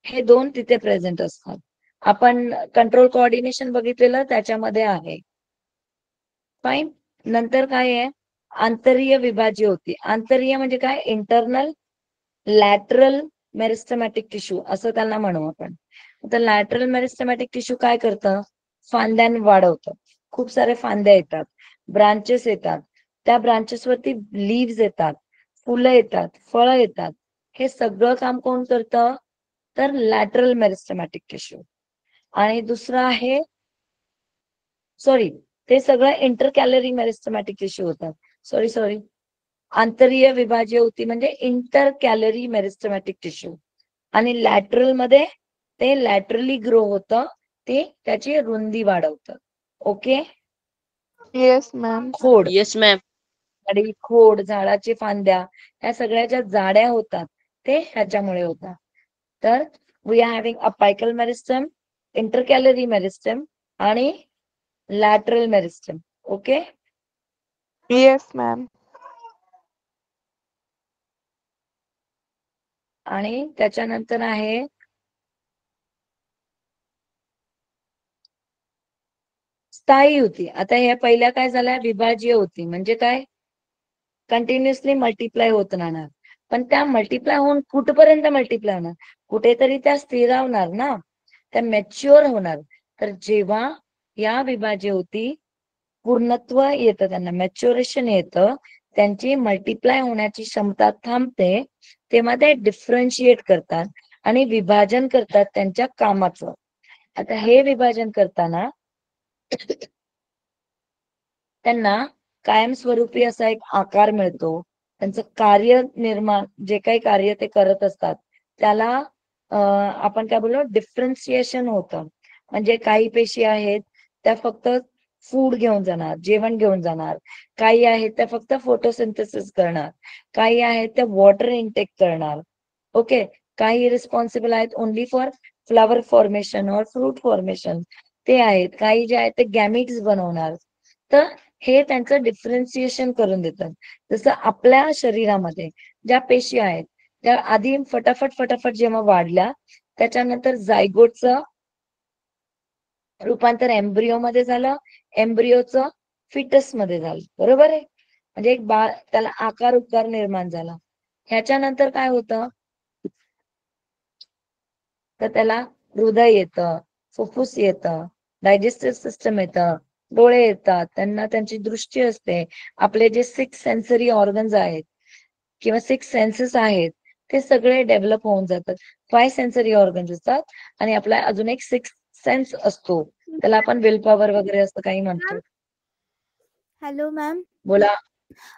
हे 2 तिथे प्रेझेंट असतात. आपण कंट्रोल कोऑर्डिनेशन बघितलेलं, त्याच्यामध्ये आहे. फाईन. नंतर काय आहे, आंतरीय विभाजी होती. आंतरीय म्हणजे काय, इंटरनल लॅटरल मेरिस्टमॅटिक टिश्यू असं त्यांना म्हणू आपण. आता लॅटरल मेरिस्टमॅटिक टिश्यू काय करतं, फांद्यान वाढवतं. खूप सारे फांद्या येतात, ब्रांचेस येतात, त्या ब्रांचेस वरती लीव्स येतात, फुलं येतात, फळं येतात. हे सगळं काम कोण करतं, तर लॅटरल मेरिस्टमॅटिक टिश्यू. आणि दुसरं आहे सॉरी, ते सगळं इंटर कॅलरी मेरिस्टेमॅटिक टिश्यू होतात. सॉरी, आंतरीय विभाजीय ऊती म्हणजे इंटर कॅलरी मेरिस्टेमॅटिक टिश्यू. आणि लॅटरल मध्ये ते लॅटरली ग्रो होतं, ते त्याची रुंदी वाढवतं. ओके. Yes ma'am. खोड, Yes, ma'am. झाडी, खोड, झाडाची फांद्या या सगळ्या ज्या जाड्या होतात ते ह्याच्यामुळे होतात. तर we are having apical meristem, intercalary meristem आणि lateral meristem. Okay. Yes ma'am. आणि त्याच्यानंतर आहे स्थायी ऊती. आता ह्या पहिल्या काय झाल्या, विभाजीय ऊती म्हणजे काय, कंटिन्युअसली मल्टिप्लाय होत राहणार. पण त्या मल्टिप्लाय होऊन कुठपर्यंत मल्टिप्लाय होणार, कुठेतरी त्या स्थिरावणार ना, त्या मॅच्युअर होणार. तर जेव्हा या विभाजीय ऊती पूर्णत्व येतं, त्यांना मॅच्युरेशन येतं, त्यांची मल्टिप्लाय होण्याची क्षमता थांबते, तेव्हा ते डिफरन्शिएट करतात आणि विभाजन करतात त्यांच्या कामाचं. आता हे विभाजन करताना त्यांना कायमस्वरूपी असा एक आकार मिळतो. त्यांचं कार्य निर्माण, जे काही कार्य ते करत असतात त्याला आपण काय बोललो, डिफरन्सिएशन होतं. म्हणजे काही पेशी आहेत त्या फक्त फूड घेऊन जाणार, जेवण घेऊन जाणार. काही आहेत त्या फक्त फोटोसिंथेसिस करणार. काही आहेत त्या वॉटर इनटेक करणार. ओके. काही रिस्पॉन्सिबल आहेत ओनली फॉर फ्लॉवर फॉर्मेशन और फ्रूट फॉर्मेशन, ते आहेत. काही जे आहेत ते गॅमिट्स बनवणार. तर हे त्यांचं डिफरन्सिएशन करून देतात. जसं आपल्या शरीरामध्ये ज्या पेशी आहेत त्या आधी फटाफट जेव्हा वाढल्या, त्याच्यानंतर जायगोटचं रूपांतर एम्ब्रिओ मध्ये झालं, एम्ब्रिओचं फिटस मध्ये झालं. बरोबर आहे. म्हणजे एक बाळ, त्याला आकार उकार निर्माण झाला. ह्याच्यानंतर काय होतं, तर त्याला हृदय येतं, फुफ्फुस येतं, डायजेस्टिव्ह सिस्टम येतं, डोळे येतात, त्यांना त्यांची दृष्टी असते. आपले जे 6 सेन्सरी ऑर्गन्स आहेत किंवा 6 सेन्सेस आहेत ते सगळे डेव्हलप होऊन जातात. 5 सेन्सरी ऑर्गन्स असतात आणि आपला अजून एक 6 सेन्स असतो, त्याला आपण विल पॉवर वगैरे असं काही म्हणतो. Hello ma'am. बोला.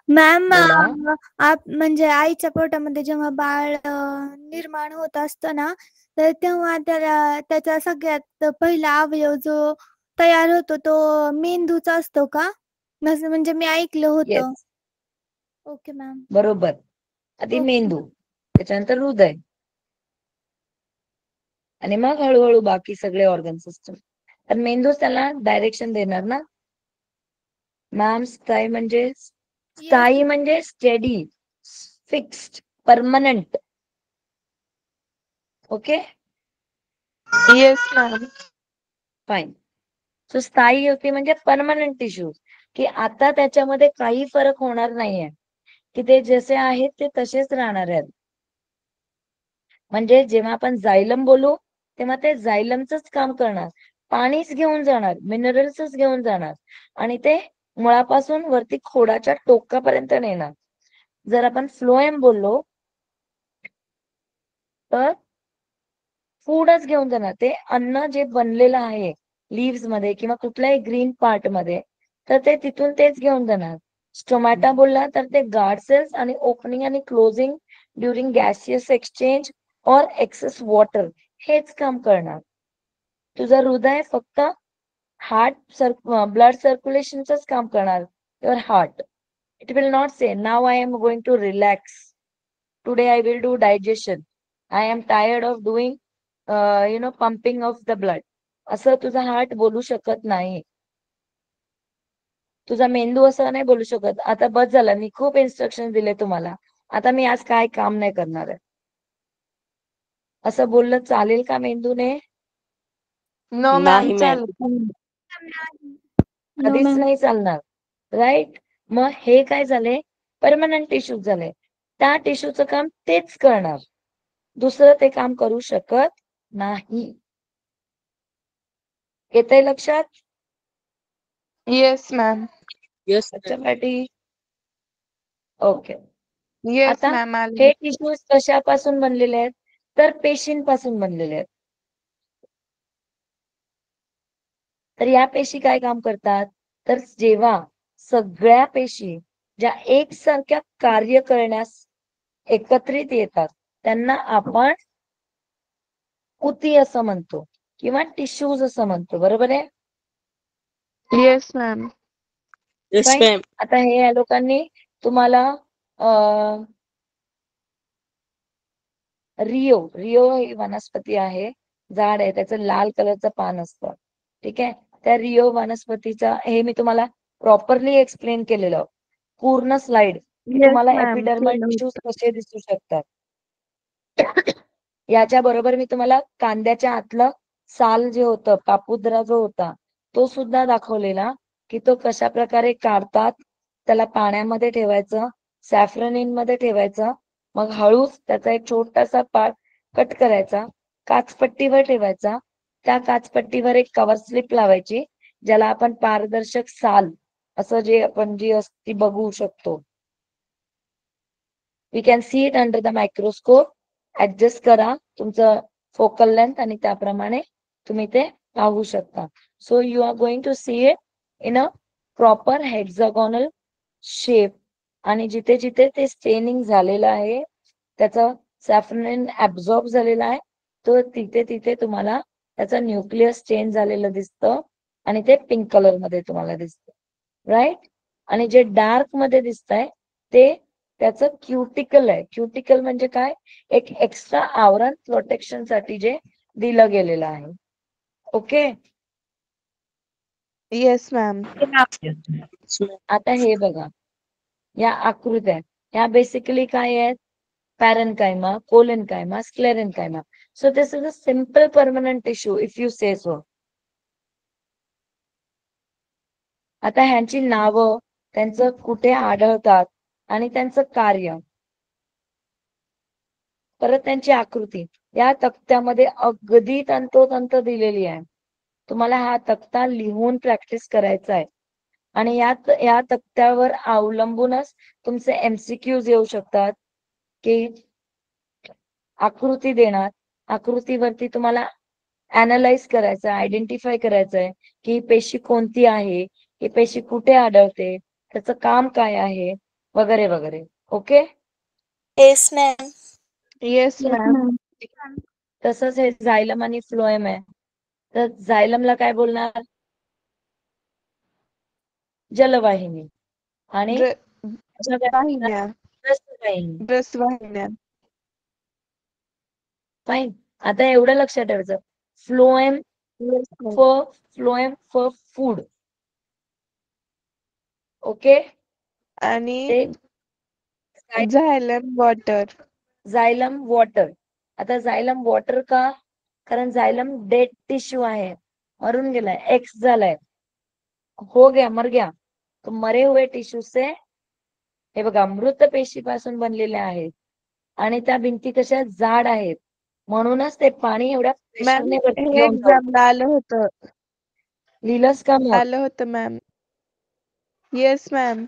मॅम, बोला. म्हणजे आईच्या पोटामध्ये जेव्हा बाळ निर्माण होत असतं ना, तर तेव्हा त्याला त्याचा सगळ्यात पहिला अवयव जो तयार होतो तो मेंदूचा असतो का? जसं म्हणजे मी ऐकलं होतं. Yes, okay ma'am. बरोबर. आधी ओके. मेंदू, त्याच्यानंतर हृदय आणि मग हळूहळू बाकी सगळे ऑर्गन सिस्टम. तर मेंदूच त्याला डायरेक्शन देणार ना. मॅम, स्थायी म्हणजे steady, fixed, permanent. Okay. Yes ma'am. Fine. So स्थायी ऊती म्हणजे परमनंट टिश्यूज, की आता त्याच्यामध्ये काही फरक होणार नाहीये, की ते जसे आहेत ते तसेच राहणार आहेत. म्हणजे जेव्हा आपण जायलम बोलू तेव्हा ते जायलमच काम करणार, पाणीच घेऊन जाणार, मिनरल्सच घेऊन जाणार आणि ते मुळापासून वरती खोडाच्या टोकापर्यंत नेणार. जर आपण फ्लोएम बोललो तर फूडच घेऊन जाणार, ते अन्न जे बनलेलं आहे लीव्स मध्ये किंवा कुठल्याही ग्रीन पार्ट मध्ये, तर ते तिथून तेच घेऊन जाणार. स्टोमॅटा बोलला तर ते गार्ड सेल्स आणि ओपनिंग आणि क्लोजिंग ड्युरिंग गॅसियस एक्सचेंज और एक्सेस वॉटर हेच काम करणार. तुझं हृदय फक्त ब्लड सर्क्युलेशनच काम करणार. Your heart, it will not say now I am going to relax, today I will do digestion, I am tired of doing pumping of the blood. असं तुझा हार्ट बोलू शकत नाही. तुझा मेंदू असं नाही बोलू शकत, आता बस झालं, मी खूप इन्स्ट्रक्शन दिले तुम्हाला, आता मी आज काय काम नाही करणार आहे, असं बोललं चालेल का मेंदूने? नो मॅम, नाही मॅम. चालेल. नो कधीच मॅम. नाही चालणार. राईट. मग हे काय झाले, परमनंट टिश्यूज झाले. त्या टिश्यूचं काम तेच करणार, दुसरं ते काम करू शकत नाही. येतंय लक्षात? Yes ma'am. Yes, ma'am. त्याच्यासाठी ओके. येस आता मॅम. आले. हे टिश्यूज कशापासून बनलेले आहेत, तर पेशींपासून बनलेले आहेत. तर या पेशी काय काम करतात, तर जेव्हा सगळ्या पेशी ज्या एकसारख्या कार्य करण्यास एकत्रित येतात त्यांना आपण ऊती असं म्हणतो किंवा टिश्यूज असं म्हणतो. बरोबर आहे? Yes ma'am. Yes, Fine. ma'am. आता हे या लोकांनी तुम्हाला रिओ ही वनस्पती आहे, झाड आहे, त्याचं लाल कलरचं पान असतं. ठीक आहे, त्या रिओ वनस्पतीचा हे मी तुम्हाला प्रॉपरली एक्सप्लेन केलेलं पूर्ण स्लाइड की येस तुम्हाला मॅम, एपिडर्मल केलं टिश्यूज होतं. कसे दिसू शकतात. याच्या बरोबर मी तुम्हाला कांद्याच्या आतलं साल जे होतं, पापुद्रा जो होता, तो सुद्धा दाखवलेला की तो कशा प्रकारे काढतात, त्याला पाण्यामध्ये ठेवायचं, सॅफ्रनिन मध्ये ठेवायचं, मग हळूच त्याचा एक छोटासा पार्ट कट करायचा, काचपट्टीवर ठेवायचा, त्या काचपट्टीवर एक कव्हर स्लिप लावायची, ज्याला आपण पारदर्शक साल असं जे आपण जी असती बघू शकतो. We can see it under the microscope. Adjust करा तुमचं फोकल लेंथ आणि त्याप्रमाणे तुम्ही ते पाहू शकता. So you are going to see it in a proper hexagonal shape. आणि जिथे जिथे ते स्टेनिंग झालेलं आहे, त्याचं सॅफ्रनिन ऍब्झॉर्ब झालेला आहे, तो तिथे तिथे तुम्हाला त्याचं न्यूक्लियस चेंज झालेलं दिसतं आणि ते पिंक कलर मध्ये तुम्हाला दिसतं. राईट? आणि जे डार्क मध्ये दिसतंय ते त्याचं क्युटिकल आहे. क्युटिकल म्हणजे काय, एक एक्स्ट्रा आवरण प्रोटेक्शन साठी जे दिलं गेलेलं आहे. Okay, yes ma'am. Yes, ma'am. आता हे बघा, या आकृत्या ह्या बेसिकली काय आहेत, parenchyma, collenchyma, sclerenchyma. So this is a simple permanent tissue if you say so. आता ह्यांची नावं, त्यांचं कुठे आढळतात आणि त्यांचं कार्य, परत त्यांची आकृती या तक्त्यामध्ये अगदी तंतोतंत दिलेली आहे. तुम्हाला हा तक्ता लिहून प्रॅक्टिस करायचा आहे आणि या तक्त्यावर अवलंबूनच तुमचे एमसीक्यूज येऊ शकतात की आकृती देणार, आकृतीवरती तुम्हाला अनालाइज करायचं, आयडेंटिफाय करायचं आहे की ही पेशी कोणती आहे, ही पेशी कुठे आढळते, त्याचं काम काय आहे, वगैरे वगैरे. Okay, yes ma'am. Yes ma'am. तसंच हे झायलम आणि फ्लोएम आहे. तर झायलमला काय बोलणार, जलवाहिनी, आणि वाहिन्या, रसवाहिनी. रसवाहिन्या. फाईन. आता एवढं लक्षात ठेवायचं, phloem yes ma'am. Phloem for food. Okay, आणि ते झायलम वॉटर. झायलम वॉटर. आता झायलम वॉटर का, कारण झायलम डेड टिश्यू आहे, मरून गेलाय, एक्स झालाय, हो गया, मर गया. तो मरे हुए टिश्यू से, हे बघा, मृत पेशीपासून बनलेले आहेत आणि त्या भिंती कशा जाड आहेत, म्हणूनच ते पाणी एवढ्या मॅम प्रेशरने वरती हे घेऊन जाऊ. एक्झामला आलं होतं. लिहिलंस का मग? आलं होतं मॅम. Yes ma'am.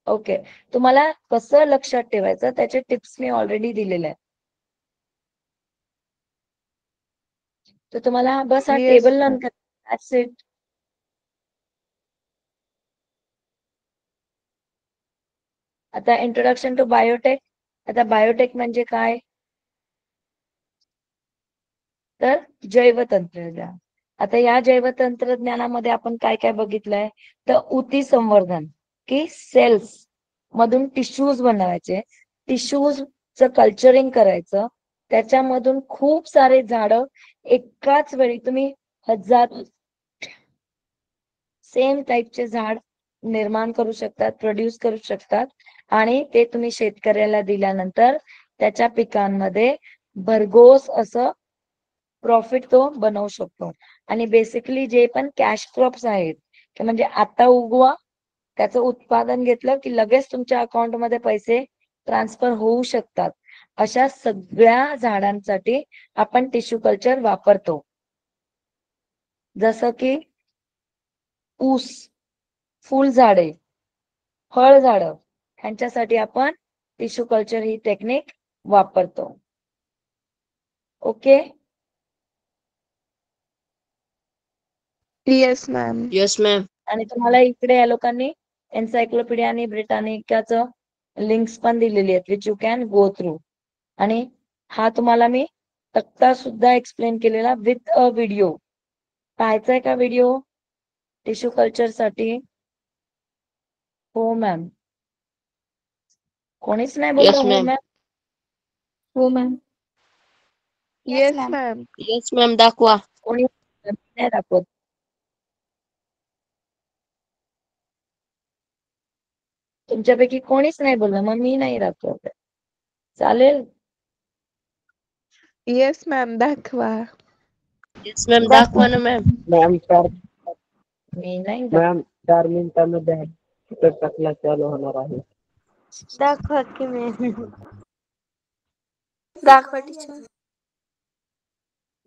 ओके, तुम्हाला कसं लक्षात ठेवायचं त्याचे टिप्स मी ऑलरेडी दिलेले आहेत. तर तुम्हाला बस हा येस टेबल लर्न मॅम. करायचा. That's it. आता इंट्रोडक्शन टू बायोटेक. आता बायोटेक म्हणजे काय, तर जैवतंत्रज्ञान. आता या जैवतंत्रज्ञानामध्ये आपण काय काय बघितलंय, तर ऊती संवर्धन, की सेल्स मधून टिश्यूज बनवायचे, टिश्यूजचं कल्चरिंग करायचं, त्याच्यामधून खूप सारे झाडं एकाच वेळी तुम्ही हजार सेम टाईपचे झाड निर्माण करू शकतात, प्रोड्यूस करू शकतात, आणि ते तुम्ही शेतकऱ्याला दिल्यानंतर त्याच्या पिकांमध्ये भरघोस असं प्रॉफिट तो बनवू शकतो. आणि बेसिकली जे पण कॅश क्रॉप्स आहेत, की म्हणजे आता उगवा, त्याचं उत्पादन घेतलं की लगेच तुमच्या अकाउंट मध्ये पैसे ट्रान्सफर होऊ शकतात, अशा सगळ्या झाडांसाठी आपण टिश्यू कल्चर वापरतो. जसं की ऊस, फुलझाडे, फळझाडं, ह्यांच्यासाठी आपण टिश्यू कल्चर ही टेक्निक वापरतो. Okay, yes ma'am. Yes, ma'am. आणि तुम्हाला इकडे या लोकांनी एन्सायक्लोपीडिया आणि ब्रिटानिकाचं लिंक्स पण दिलेली आहेत which you can go through. आणि हा तुम्हाला मी तक्ता सुद्धा एक्सप्लेन केलेला विथ अ व्हिडिओ. पाहायचाय का व्हिडिओ टिश्यू कल्चर साठी? हो मॅम. कोणीच नाही बोललं Yes, हो ma'am. मॅम. हो ma'am. Yes ma'am. Yes, ma'am. दाखवा. कोणी नाही दाखवत. तुमच्यापैकी कोणीच नाही बोललं मग मी नाही दाखवत. चालेल. येस मॅम दाखवा. Yes, ma'am. दाखवा ना मॅम. मॅम मी नाही दाखवत. मॅम 4 मिनिटांमध्ये चिकटचा क्लास चालू होणार आहे. दाखवा की मॅम. दाखवा टीचर.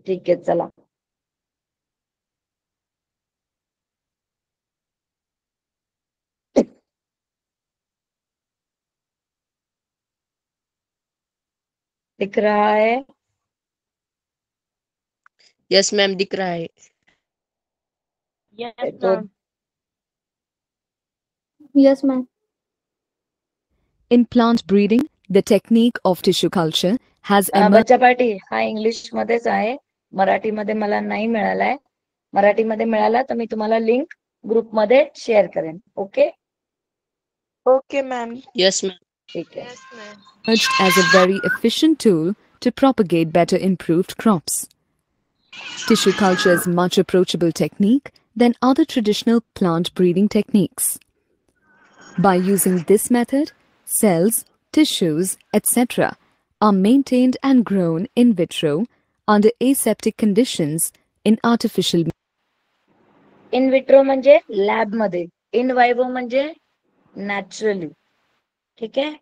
ठीक आहे चला. दिख रहा है? Yes, ma'am. दिख रहा है. Yes, तो ma'am. Yes ma'am. In plant breeding, the technique of tissue culture has emerged. बच्चा पार्टी हा इंग्लिश मध्येच आहे. मराठीमध्ये मला नाही मिळालाय. मराठीमध्ये मिळाला तर मी तुम्हाला लिंक ग्रुपमध्ये शेअर करेन. Okay okay ma'am. Yes, ma'am. ठीक आहे. Yes ma'am. emerged as a very efficient tool to propagate better improved crops. Tissue culture is much approachable technique than other traditional plant breeding techniques. By using this method, cells, tissues, etc. are maintained and grown in vitro under aseptic conditions in artificial. In vitro म्हणजे लॅब मध्ये, इन वायवो म्हणजे नॅचरली. ठीक आहे.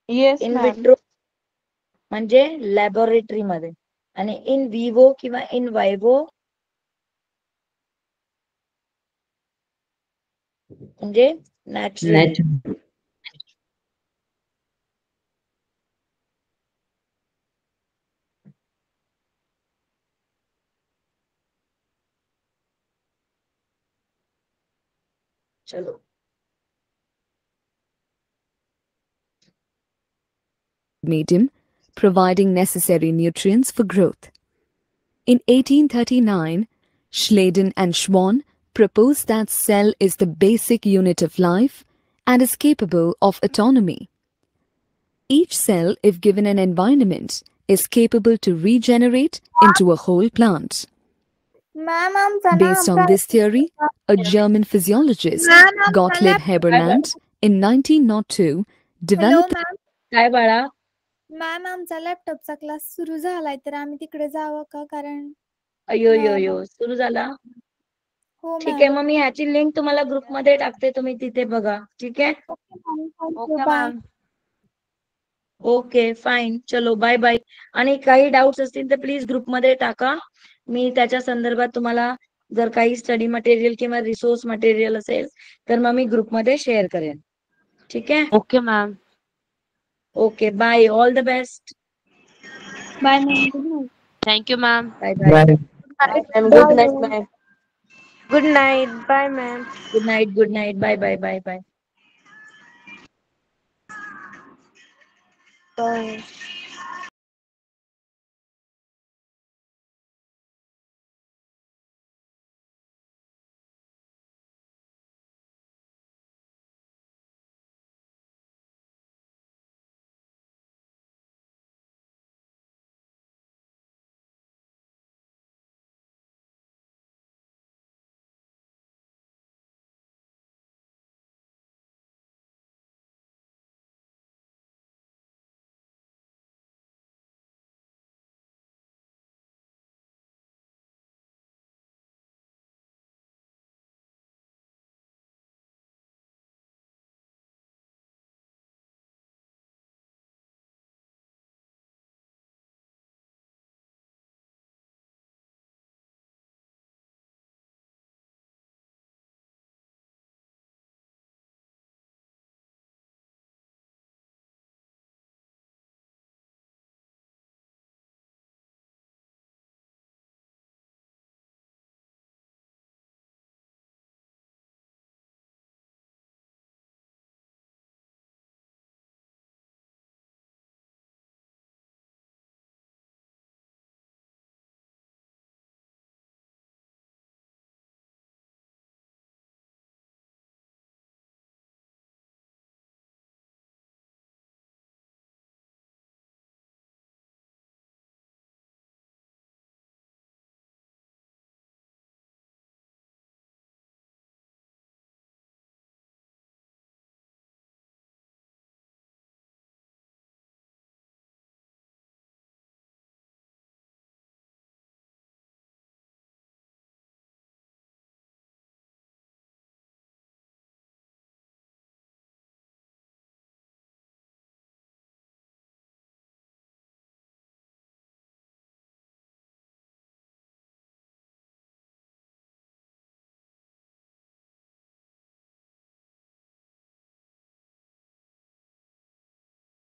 Yes in ma'am. विट्रो म्हणजे लॅबोरेटरी मध्ये आणि इन विवो किंवा इन वायवो म्हणजे नॅचरली. चलो. Medium, providing necessary nutrients for growth. In 1839, Schleiden and Schwann proposed that cell is the basic unit of life and is capable of autonomy. Each cell, if given an environment, is capable to regenerate into a whole plant. Ma'am आमचा Based on this theory, a German physiologist, Gottlieb Heberland, in 1902, developed ma'am. काय बाळा? मॅम आमचा लॅपटॉपचा क्लास सुरू झालाय तर आम्ही तिकडे जावं का? कारण अयो यो यो सुरू झाला. हो ठीक मॅम. आहे मग मी ह्याची लिंक तुम्हाला ग्रुपमध्ये टाकते, तुम्ही तिथे बघा. ठीक आहे. Okay, bye. ma'am. Okay fine. चलो बाय बाय. आणि काही डाऊट्स असतील तर प्लीज ग्रुपमध्ये टाका. मी त्याच्या संदर्भात तुम्हाला जर काही स्टडी मटेरियल किंवा रिसोर्स मटेरियल असेल तर मग मी ग्रुपमध्ये शेअर करेन. ठीक आहे. Okay, ma'am. Okay bye. All the best. Bye ma'am. Thank you, ma'am. Bye bye. Ma'am, good night, ma'am. Good night. Bye ma'am. Good night. Good night. Bye bye bye bye. Bye.